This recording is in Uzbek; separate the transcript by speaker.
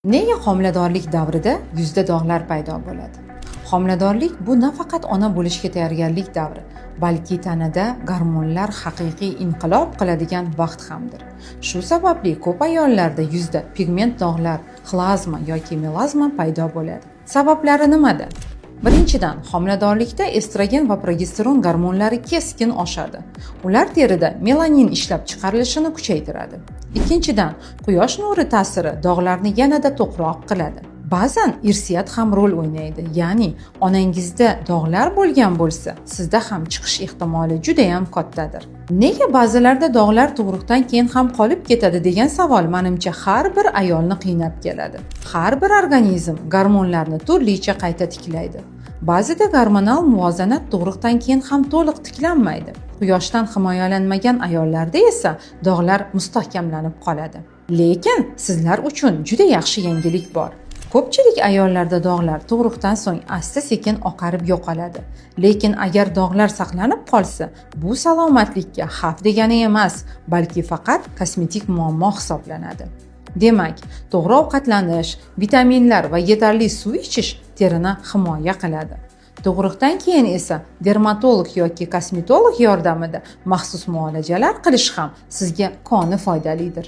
Speaker 1: Nega homiladorlik davrida yuzda dog'lar paydo bo'ladi? Homiladorlik bu nafaqat ona bo'lishga tayyorgarlik davri, balki tanada gormonlar haqiqiy inqilob qiladigan vaqt hamdir. Shu sababli ko'p ayollarda yuzda pigment dog'lar, xlazma yoki melazma paydo bo'ladi. Sabablari nimada? Birinchidan, homiladorlikda estrogen va progesteron gormonlari keskin oshadi. Ular terida melanin ishlab chiqarilishini kuchaytiradi. Ikkinchidan, quyosh nuri ta'siri dog'larni yanada to'qroq qiladi. Ba'zan irsiyat ham rol o'ynaydi, ya'ni onangizda dog'lar bo'lgan bo'lsa, sizda ham chiqish ehtimoli juda ham kattadir. Nega ba'zilarda dog'lar tug'ruqdan keyin ham qolib ketadi degan savol menimcha har bir ayolni qiynab keladi. Har bir organizm gormonlarni turlicha qayta tiklaydi. Ba'zida gormonal muvozanat tug'ruqdan keyin ham to'liq tiklanmaydi. Quyoshdan himoyalanmagan ayollarda esa dog'lar mustahkamlanib qoladi. Lekin sizlar uchun juda yaxshi yangilik bor. Ko'pchilik ayollarda dog'lar tug'ruqdan so'ng asta-sekin oqarib yo'qoladi. Lekin agar dog'lar saqlanib qolsa, bu salomatlikka xavf degani emas, balki faqat kosmetik muammo hisoblanadi. Demak, to'g'ri ovqatlanish, vitaminlar va yetarli suv ichish terini himoya qiladi. Tug'ruqdan keyin esa dermatolog yoki kosmetolog yordamida maxsus muolajalar qilish ham sizga koni foydalidir.